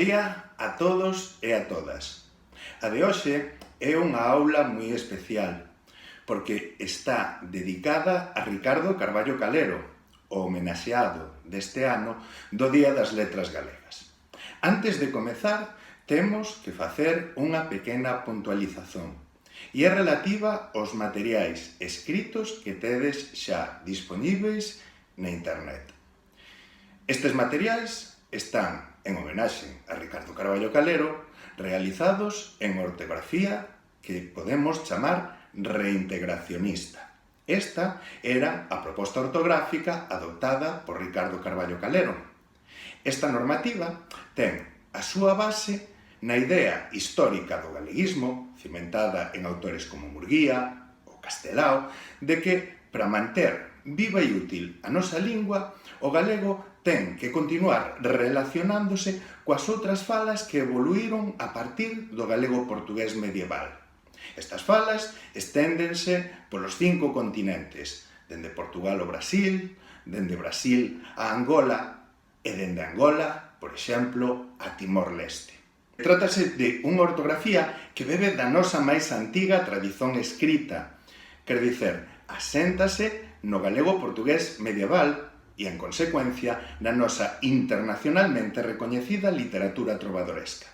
día a todos e a todas. A de hoxe é unha aula moi especial, porque está dedicada a Ricardo Carballo Calero, o homenaxeado deste ano do Día das Letras Galegas. Antes de comezar, temos que facer unha pequena puntualización, e é relativa aos materiais escritos que tedes xa dispoñíveis na internet. Estes materiais están en homenaxe a Ricardo Carballo Calero, realizados en ortografía que podemos chamar reintegracionista. Esta era a proposta ortográfica adoptada por Ricardo Carballo Calero. Esta normativa ten a súa base na idea histórica do galeguismo, cimentada en autores como Murguía ou Castelao, de que, para manter viva e útil a nosa lingua, o galego ten que continuar relacionándose coas outras falas que evoluíron a partir do galego portugués medieval. Estas falas esténdense polos 5 continentes, dende Portugal ao Brasil, dende Brasil a Angola e dende Angola, por exemplo, a Timor-Leste. Trátase de unha ortografía que bebe da nosa máis antiga tradición escrita, quer dicer, aséntase no galego portugués medieval e, en consecuencia, na nosa internacionalmente recoñecida literatura trovadoresca.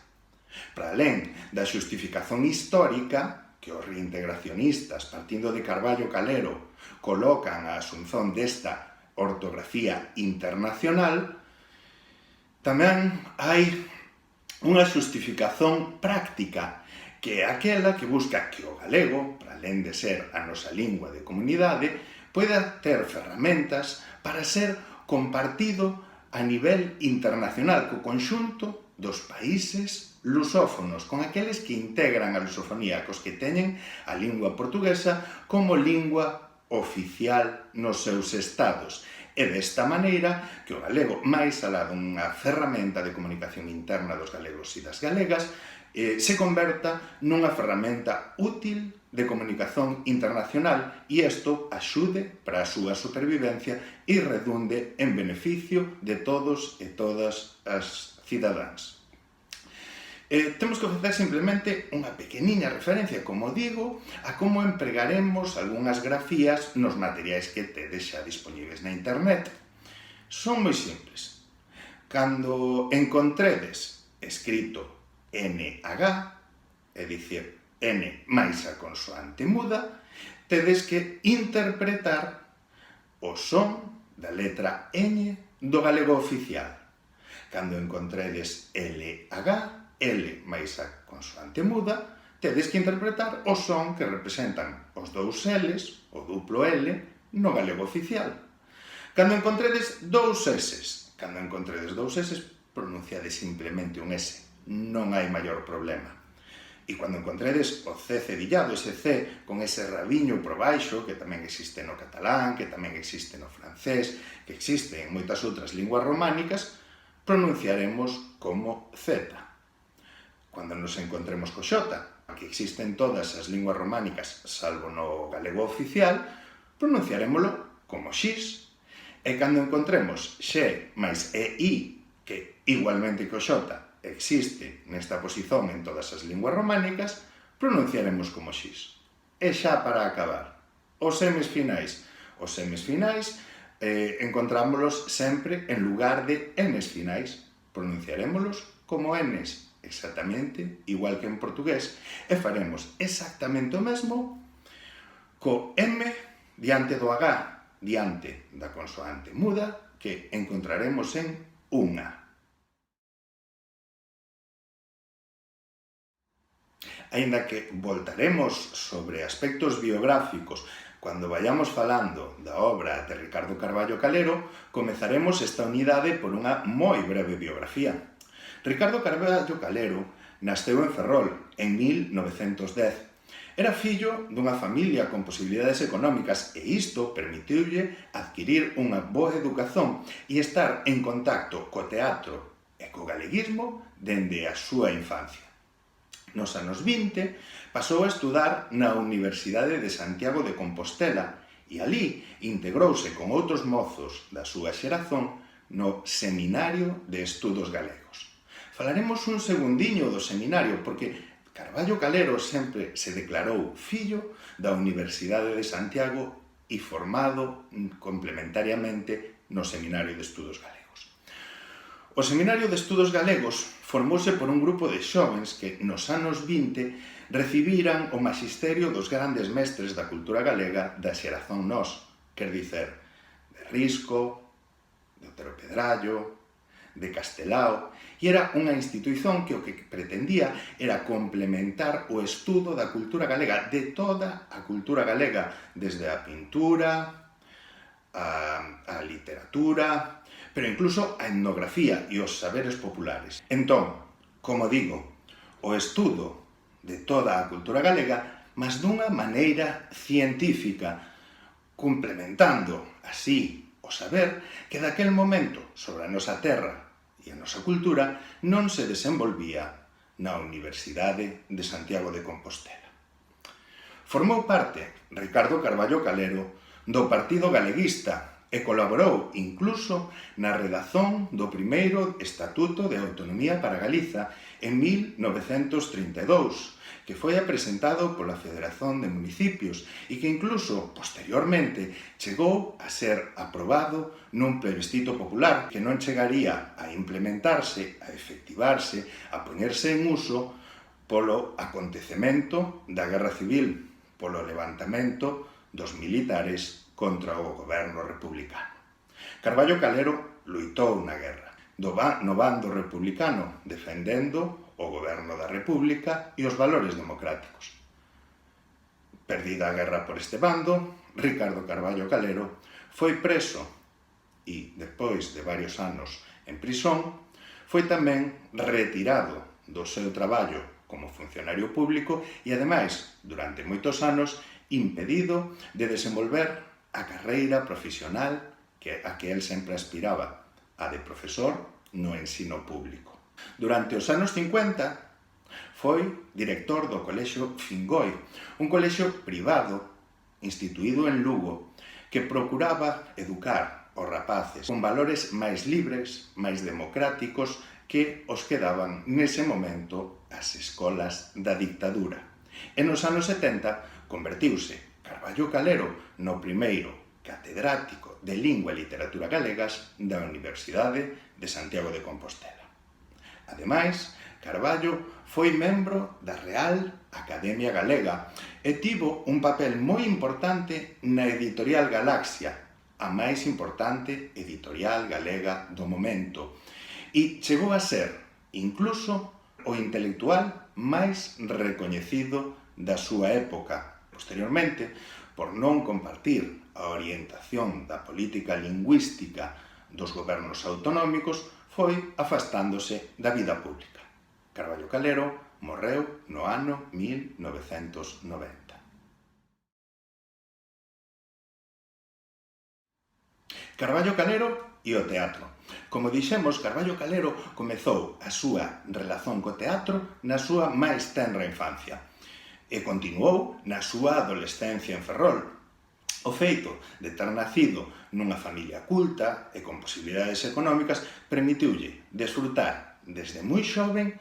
Para alén da xustificación histórica que os reintegracionistas, partindo de Carballo Calero, colocan a asunción desta ortografía internacional, tamén hai unha xustificación práctica, que é aquela que busca que o galego, para alén de ser a nosa lingua de comunidade, poida ter ferramentas para ser compartido a nivel internacional co conxunto dos países lusófonos, con aqueles que integran a lusofonía, cos que teñen a lingua portuguesa como lingua oficial nos seus estados. E desta maneira que o galego, máis alá dunha ferramenta de comunicación interna dos galegos e das galegas, se converta nunha ferramenta útil de comunicación internacional e isto axude para a súa supervivencia e redunde en beneficio de todos e todas as cidadáns. Temos que facer simplemente unha pequeniña referencia, como digo, a como empregaremos algunhas grafías nos materiais que tedes xa dispoñibles na internet. Son moi simples. Cando encontredes escrito NH, é dicir, N máis a consoante muda, tedes que interpretar o son da letra Ñ do galego oficial. Cando encontredes LH, L máis a consoante muda, tedes que interpretar o son que representan os dous L's, o duplo L, no galego oficial. Cando encontredes dous S's, pronunciades simplemente un S, non hai maior problema. E cando encontredes o C cedillado, ese C con ese rabiño por baixo, que tamén existe no catalán, que tamén existe no francés, que existe en moitas outras linguas románicas, pronunciaremos como Z. Cando nos encontremos co X, que existen todas as linguas románicas, salvo no galego oficial, pronunciarémolo como X. E cando encontremos X máis EI, que igualmente que o X existe nesta posición en todas as linguas románicas, pronunciaremos como X. E xa para acabar, os M's finais. Os M's finais encontrámoslos sempre en lugar de N's finais. Pronunciarémoslos como N's, exactamente igual que en portugués. E faremos exactamente o mesmo co M diante do H, diante da consoante muda, que encontraremos en unha. Aínda que voltaremos sobre aspectos biográficos cando vayamos falando da obra de Ricardo Carballo Calero, comezaremos esta unidade por unha moi breve biografía. Ricardo Carballo Calero nasceu en Ferrol en 1910. Era fillo dunha familia con posibilidades económicas e isto permitiulle adquirir unha boa educación e estar en contacto co teatro e co galeguismo dende a súa infancia. Nos anos 20 pasou a estudar na Universidade de Santiago de Compostela e alí integrouse con outros mozos da súa xeración no Seminario de Estudos Galegos. Falaremos un segundiño do seminario, porque Carballo Calero sempre se declarou fillo da Universidade de Santiago e formado complementariamente no Seminario de Estudos Galegos. O Seminario de Estudos Galegos formouse por un grupo de xóvens que nos anos 20 recibiran o magisterio dos grandes mestres da cultura galega da xeración nós, quer dicer, de Risco, de Otero Pedrallo, de Castelao, e era unha institución que o que pretendía era complementar o estudo da cultura galega, de toda a cultura galega, desde a pintura, a literatura, pero incluso a etnografía e os saberes populares. Entón, como digo, o estudo de toda a cultura galega, mas dunha maneira científica, complementando así o saber que daquel momento sobre a nosa terra e a nosa cultura non se desenvolvía na Universidade de Santiago de Compostela. Formou parte Ricardo Carballo Calero do Partido Galeguista e colaborou incluso na redazón do primeiro Estatuto de Autonomía para Galiza en 1932, que foi apresentado pola Federación de Municipios e que incluso, posteriormente, chegou a ser aprobado nun plebiscito popular que non chegaría a implementarse, a efectivarse, a poñerse en uso polo acontecemento da Guerra Civil, polo levantamento dos militares contra o goberno republicano. Carballo Calero luitou na guerra, no bando republicano, defendendo o goberno da República e os valores democráticos. Perdida a guerra por este bando, Ricardo Carballo Calero foi preso e, despois de varios anos en prisón, foi tamén retirado do seu traballo como funcionario público e, ademais, durante moitos anos, impedido de desenvolver a carreira profesional a que el sempre aspiraba, a de profesor no ensino público. Durante os anos 50 foi director do Colexio Fingoi, un colexio privado instituído en Lugo que procuraba educar os rapaces con valores máis libres, máis democráticos que os que daban nese momento as escolas da dictadura. E nos anos 70 convertiuse Carballo Calero no primeiro catedrático de Lingua e Literatura Galegas da Universidade de Santiago de Compostela. Ademais, Carballo foi membro da Real Academia Galega e tivo un papel moi importante na editorial Galaxia, a máis importante editorial galega do momento, e chegou a ser, incluso, o intelectual máis recoñecido da súa época. Posteriormente, por non compartir a orientación da política lingüística dos gobernos autonómicos, foi afastándose da vida pública. Carballo Calero morreu no ano 1990. Carballo Calero e o teatro. Como dixemos, Carballo Calero comezou a súa relación co teatro na súa máis tenra infancia e continuou na súa adolescencia en Ferrol. O feito de ter nacido nunha familia culta e con posibilidades económicas permitiulle desfrutar desde moi xoven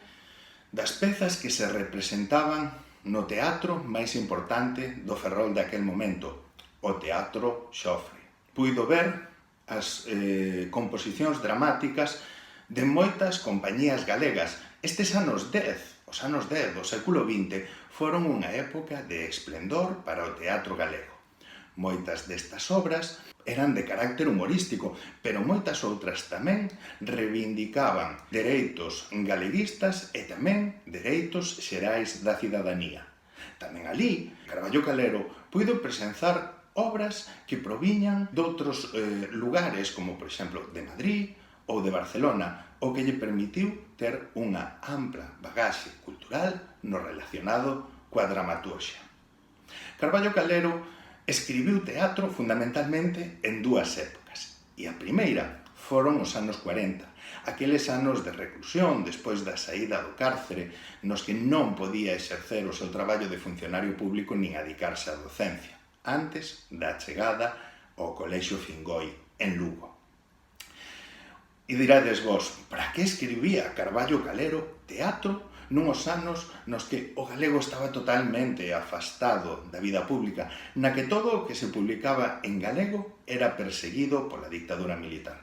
das pezas que se representaban no teatro máis importante do Ferrol daquel momento, o Teatro Xofre. Puido ver as composicións dramáticas de moitas compañías galegas. Estes anos 10, os anos 10 do século XX, foron unha época de esplendor para o teatro galego. Moitas destas obras eran de carácter humorístico, pero moitas outras tamén reivindicaban dereitos galeguistas e tamén dereitos xerais da cidadanía. Tamén alí, Carballo Calero puido presenciar obras que proviñan doutros lugares, como, por exemplo, de Madrid ou de Barcelona, o que lle permitiu ter unha ampla bagaxe cultural no relacionado coa dramaturxia. Carballo Calero escribiu teatro fundamentalmente en dúas épocas, e a primeira foron os anos 40, aqueles anos de reclusión despois da saída do cárcere, nos que non podía exercer o seu traballo de funcionario público nin adicarse á docencia, antes da chegada ao Colexio Fingoi en Lugo. E dirades vos, para que escribía Carballo Calero teatro nuns anos nos que o galego estaba totalmente afastado da vida pública, na que todo o que se publicaba en galego era perseguido pola dictadura militar?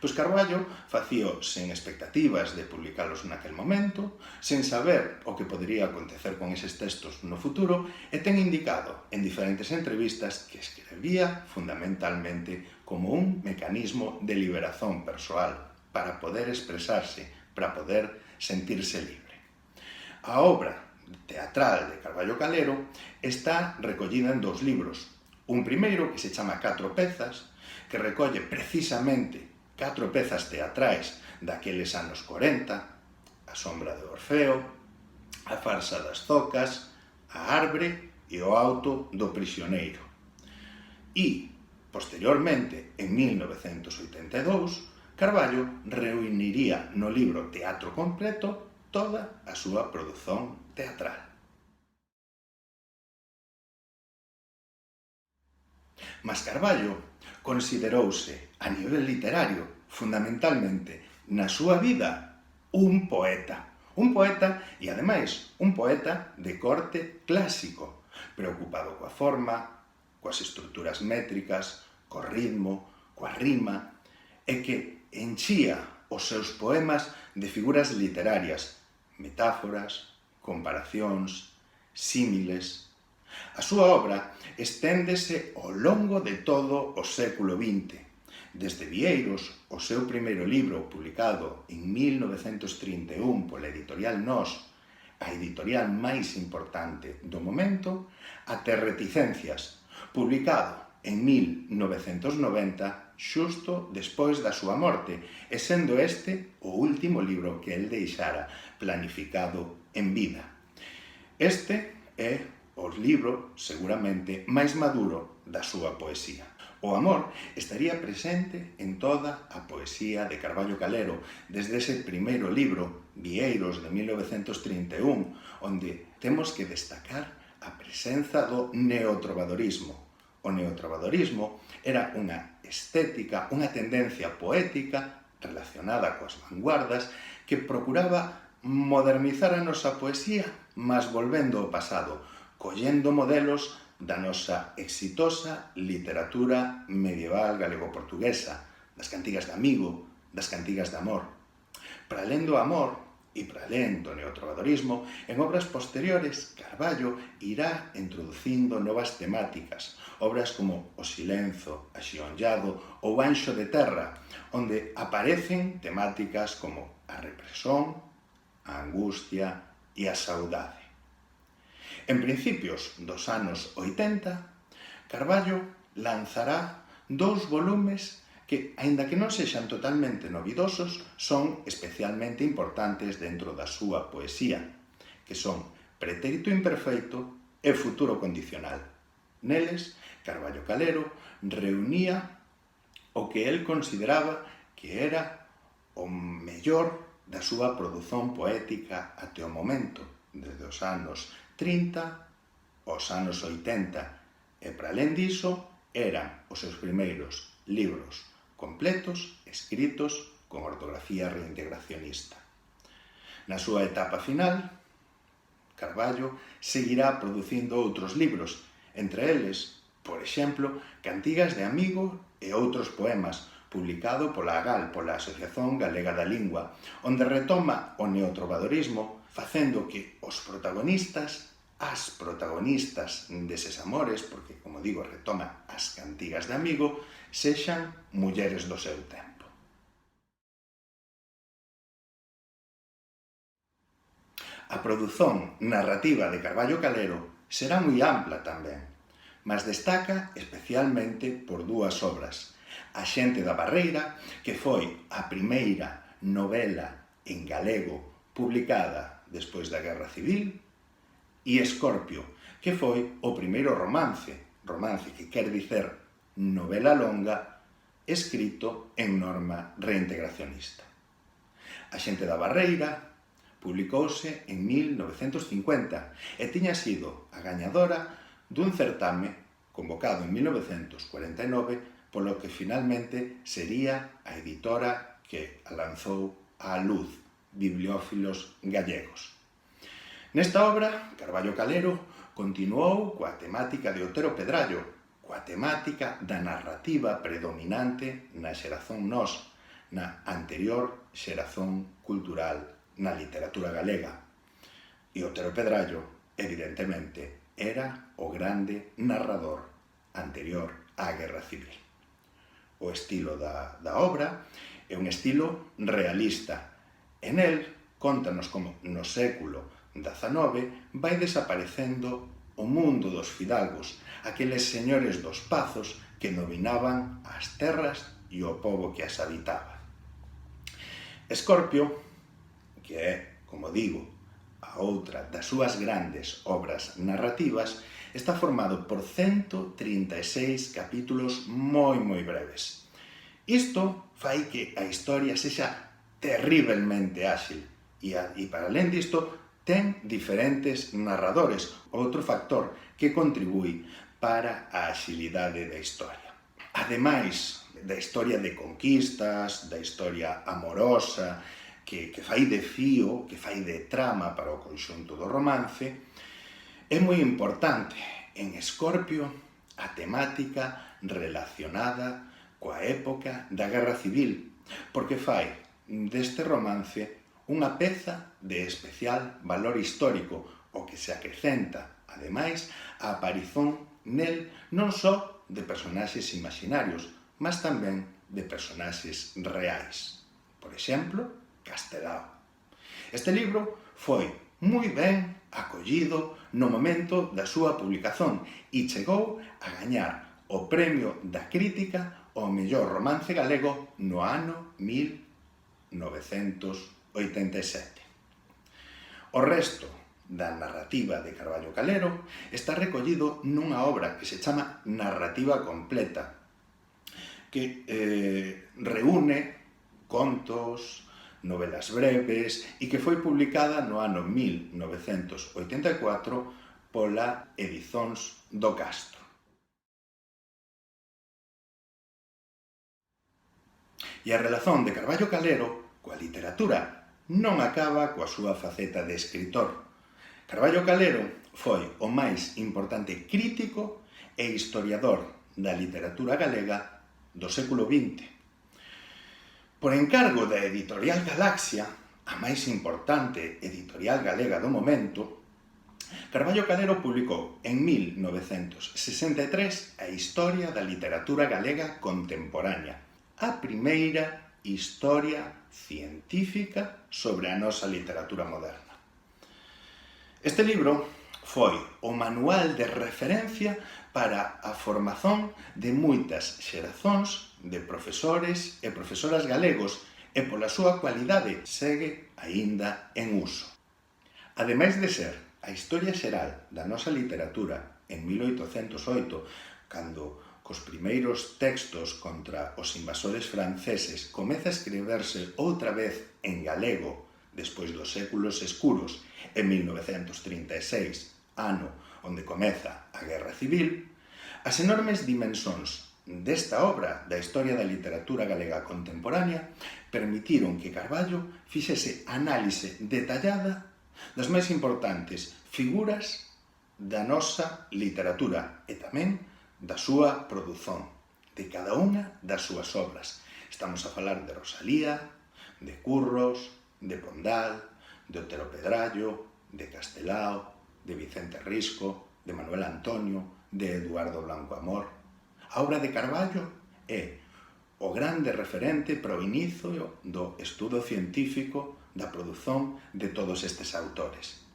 Pois Carballo facío sen expectativas de publicalos naquel momento, sen saber o que podería acontecer con eses textos no futuro, e ten indicado en diferentes entrevistas que escribía fundamentalmente como un mecanismo de liberación persoal, para poder expresarse, para poder sentirse libre. A obra teatral de Carballo Calero está recollida en 2 libros. Un primeiro que se chama Catro pezas, que recolle precisamente 4 pezas teatrais daqueles anos 40, A sombra de Orfeo, A farsa das zocas, A arbre e O auto do prisioneiro. E, posteriormente, en 1982, Carballo reuniría no libro Teatro completo toda a súa produción teatral. Mas Carballo considerouse, a nivel literario, fundamentalmente, na súa vida, un poeta. Un poeta, e ademais, un poeta de corte clásico, preocupado coa forma, coas estruturas métricas, co ritmo, coa rima, e que enchía os seus poemas de figuras literarias, metáforas, comparacións, símiles. A súa obra esténdese ao longo de todo o século XX, desde Vieiros, o seu primeiro libro publicado en 1931 pola editorial Nós, a editorial máis importante do momento, até Reticencias, publicado en 1990, xusto despois da súa morte, e sendo este o último libro que el deixara planificado en vida. Este é o libro, seguramente, máis maduro da súa poesía. O amor estaría presente en toda a poesía de Carballo Calero, desde ese primeiro libro, Vieiros, de 1931, onde temos que destacar a presenza do neotrovadorismo. O neotrovadorismo era unha estética, unha tendencia poética relacionada coas vanguardas que procuraba modernizar a nosa poesía, mas volvendo ao pasado, collendo modelos da nosa exitosa literatura medieval galego-portuguesa, das cantigas de amigo, das cantigas de amor. Para alén do amor e para alén do neotrovadorismo, en obras posteriores, Carballo irá introducindo novas temáticas, obras como O silenzo, Axionllado ou Anxo de terra, onde aparecen temáticas como a represión, a angustia e a saudade. En principios dos anos 80, Carballo lanzará 2 volumes que, aínda que non sexan totalmente novidosos, son especialmente importantes dentro da súa poesía, que son Pretérito imperfeito e Futuro condicional. Neles, Carballo Calero reunía o que el consideraba que era o mellor da súa produción poética até o momento, desde os anos 30 aos anos 80, e para alén diso, eran os seus primeiros libros completos, escritos con ortografía reintegracionista. Na súa etapa final, Carballo seguirá producindo outros libros, entre eles, por exemplo, Cantigas de amigo e outros poemas, publicado pola AGAL, pola Asociación Galega da Lingua, onde retoma o neotrovadorismo, facendo que os protagonistas, as protagonistas deses amores, porque, como digo, retoma as cantigas de amigo, sexan mulleres do seu tempo. A produción narrativa de Carballo Calero será moi ampla tamén, mas destaca especialmente por 2 obras. A xente da Barreira, que foi a primeira novela en galego publicada despois da Guerra Civil, e Escorpio, que foi o primeiro romance que quer dicer novela longa, escrito en norma reintegracionista. A xente da Barreira publicouse en 1950 e tiña sido a gañadora dun certame convocado en 1949 polo que finalmente sería a editora que a lanzou á luz bibliófilos gallegos. Nesta obra, Carballo Calero continuou coa temática de Otero Pedrallo, coa temática da narrativa predominante na xeración Nós, na anterior xeración cultural na literatura galega. E Otero Pedrallo, evidentemente, era o grande narrador anterior á Guerra Civil. O estilo da obra é un estilo realista. En el, contanos como no século XIX vai desaparecendo o mundo dos fidalgos, aqueles señores dos pazos que dominaban as terras e o pobo que as habitaba. Escorpio, que é, como digo, a outra das súas grandes obras narrativas, está formado por 136 capítulos moi breves. Isto fai que a historia sexa terriblemente áxil e para alén disto ten diferentes narradores, outro factor que contribui para a axilidade da historia. Ademais da historia de conquistas, da historia amorosa, que fai de fío, que fai de trama para o conxunto do romance, é moi importante en Escorpio a temática relacionada coa época da Guerra Civil, porque fai deste romance unha peza de especial valor histórico, o que se acrecenta, ademais, a aparición nel non só de personaxes imaginarios, mas tamén de personaxes reais. Por exemplo, Castelao. Este libro foi moi ben acollido no momento da súa publicación e chegou a gañar o premio da crítica ao mellor romance galego no ano 1987. O resto da narrativa de Carballo Calero está recollido nunha obra que se chama Narrativa Completa, que reúne contos, novelas breves e que foi publicada no ano 1984 pola Edizóns do Castro. E a relación de Carballo Calero coa literatura non acaba coa súa faceta de escritor. Carballo Calero foi o máis importante crítico e historiador da literatura galega do século XX. Por encargo da editorial Galaxia, a máis importante editorial galega do momento, Carballo Calero publicou en 1963 a Historia da literatura galega contemporánea, a primeira historia científica sobre a nosa literatura moderna. Este libro foi o manual de referencia para a formación de moitas xerazóns de profesores e profesoras galegos e pola súa cualidade segue aínda en uso. Ademais de ser a historia xeral da nosa literatura en 1808, cando cos primeiros textos contra os invasores franceses comeza a escribirse outra vez en galego despois dos séculos escuros en 1936, ano onde comeza a Guerra Civil, as enormes dimensóns desta obra da historia da literatura galega contemporánea permitiron que Carballo fixese análise detallada das máis importantes figuras da nosa literatura e tamén da súa produción, de cada unha das súas obras. Estamos a falar de Rosalía, de Curros, de Pondal, de Otero Pedrallo, de Castelao, de Vicente Risco, de Manuel Antonio, de Eduardo Blanco Amor. A obra de Carballo é o grande referente para o inicio do estudo científico da produción de todos estes autores.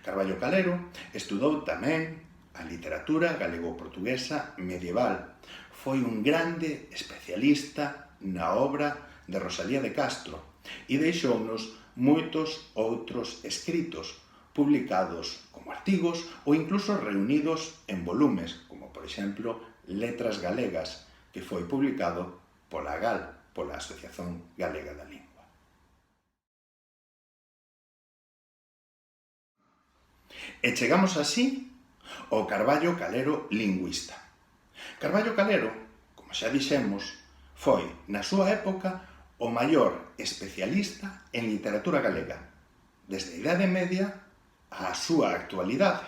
Carballo Calero estudou tamén a literatura galego-portuguesa medieval. Foi un grande especialista na obra de Rosalía de Castro e deixounos moitos outros escritos publicados como artigos ou incluso reunidos en volumes, como por exemplo Letras Galegas, que foi publicado pola GAL, pola Asociación Galega da Lingua. E chegamos así ao Carballo Calero lingüista. Carballo Calero, como xa dixemos, foi, na súa época, o maior especialista en literatura galega, desde a Idade Media á súa actualidade,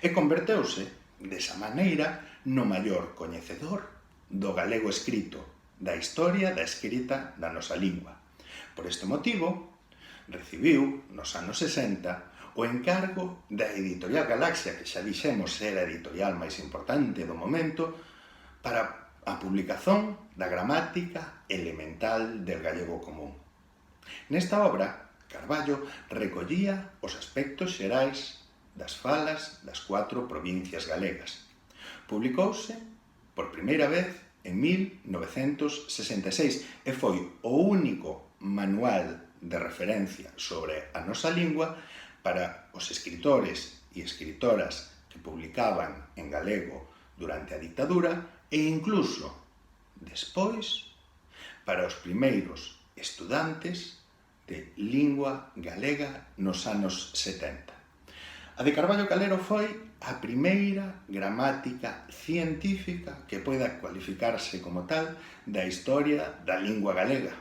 e converteuse, desa maneira, no maior coñecedor do galego escrito, da historia da escrita da nosa lingua. Por este motivo, recibiu, nos anos 60, o encargo da Editorial Galaxia, que xa dixemos era a editorial máis importante do momento, para a publicación da gramática elemental del gallego común. Nesta obra, Carballo recollía os aspectos xerais das falas das 4 provincias galegas. Publicouse por primeira vez en 1966 e foi o único manual de referencia sobre a nosa lingua para os escritores e escritoras que publicaban en galego durante a dictadura e incluso despois para os primeiros estudantes de lingua galega nos anos 70. A de Carballo Calero foi a primeira gramática científica que poida cualificarse como tal da historia da lingua galega.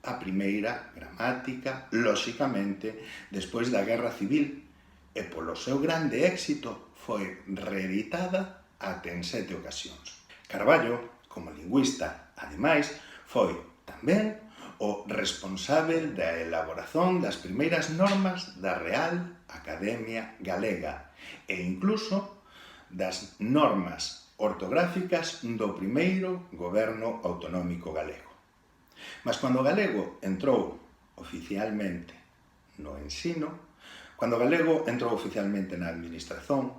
A primeira gramática, lóxicamente, despois da Guerra Civil, e polo seu grande éxito foi reeditada até en 7 ocasións. Carballo, como lingüista, ademais, foi tamén o responsável da elaboración das primeiras normas da Real Academia Galega e incluso das normas ortográficas do primeiro goberno autonómico galego. Mas cando o galego entrou oficialmente no ensino, cando o galego entrou oficialmente na administración,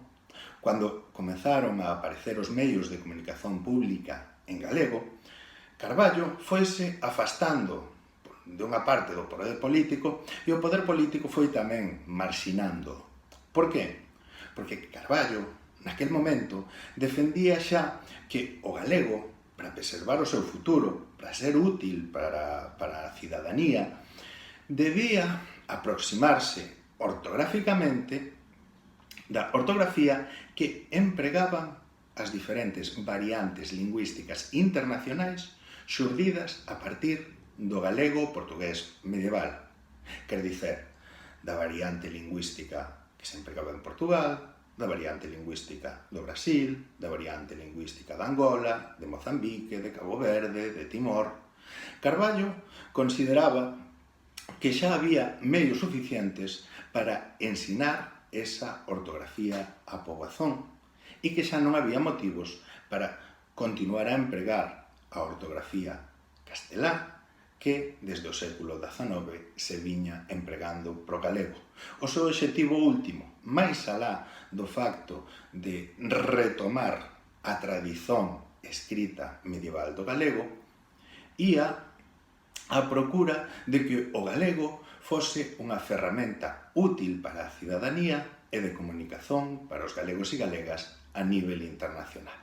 cando comezaron a aparecer os medios de comunicación pública en galego, Carballo foise afastando de unha parte do poder político e o poder político foi tamén marxinando. Por qué? Porque Carballo, naquel momento, defendía xa que o galego, para preservar o seu futuro, para ser útil para a cidadanía, debía aproximarse ortográficamente da ortografía que empregaban as diferentes variantes lingüísticas internacionais xurdidas a partir do galego-portugués medieval. Quer dicer, da variante lingüística que se empregaba en Portugal, da variante lingüística do Brasil, da variante lingüística de Angola, de Mozambique, de Cabo Verde, de Timor. Carballo consideraba que xa había medios suficientes para ensinar esa ortografía á poboación e que xa non había motivos para continuar a empregar a ortografía castelá que desde o século XIX se viña empregando pro galego. O seu obxectivo último, máis alá do facto de retomar a tradición escrita medieval do galego, ía a procura de que o galego fose unha ferramenta útil para a cidadanía e de comunicación para os galegos e galegas a nivel internacional.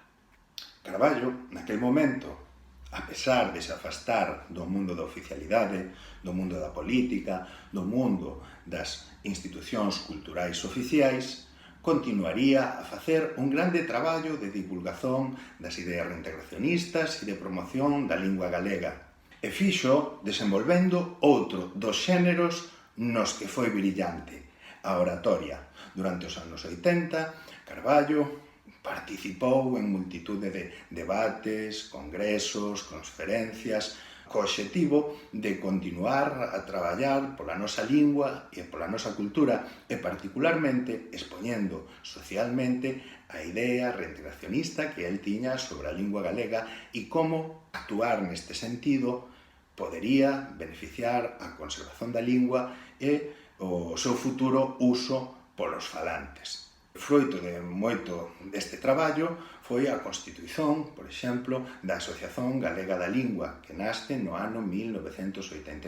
Carballo, naquel momento, a pesar de se afastar do mundo da oficialidade, do mundo da política, do mundo das institucións culturais oficiais, continuaría a facer un grande traballo de divulgación das ideas reintegracionistas e de promoción da lingua galega, e fixo desenvolvendo outro dos xéneros nos que foi brillante, a oratoria. Durante os anos 80, Carballo participou en multitude de debates, congresos, conferencias, co obxectivo de continuar a traballar pola nosa lingua e pola nosa cultura e particularmente expoñendo socialmente a idea reintegracionista que el tiña sobre a lingua galega e como actuar neste sentido podería beneficiar a conservación da lingua e o seu futuro uso polos falantes. Froito de moito deste traballo foi a constitución, por exemplo, da Asociación Galega da Lingua, que naste no ano 1981,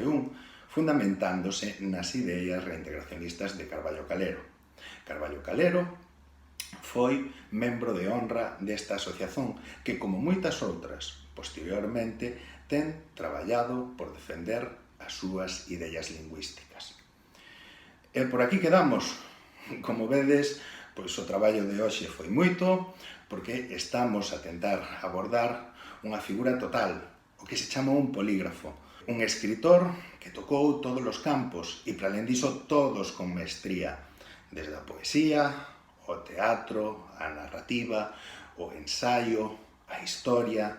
fundamentándose nas ideas reintegracionistas de Carballo Calero. Carballo Calero foi membro de honra desta asociación que, como moitas outras, posteriormente, ten traballado por defender as súas ideas lingüísticas. E por aquí quedamos. Como vedes, pois o traballo de hoxe foi moito, porque estamos a tentar abordar unha figura total, o que se chama un polígrafo. un escritor que tocou todos os campos e, para alén diso, todos con mestría, desde a poesía, o teatro, a narrativa, o ensaio, a historia.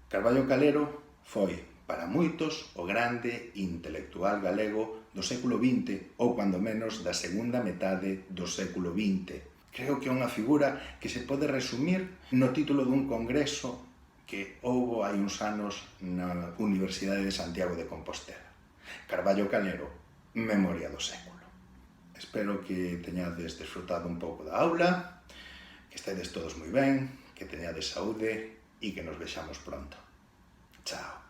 Carballo Calero foi, para moitos, o grande intelectual galego do século XX ou, cando menos, da segunda metade do século XX. Creo que é unha figura que se pode resumir no título dun congreso que houbo hai uns anos na Universidade de Santiago de Compostela. Carballo Calero, memoria do século. Espero que teñades desfrutado un pouco da aula, que estedes todos moi ben, que teñades saúde e que nos vexamos pronto. Chao.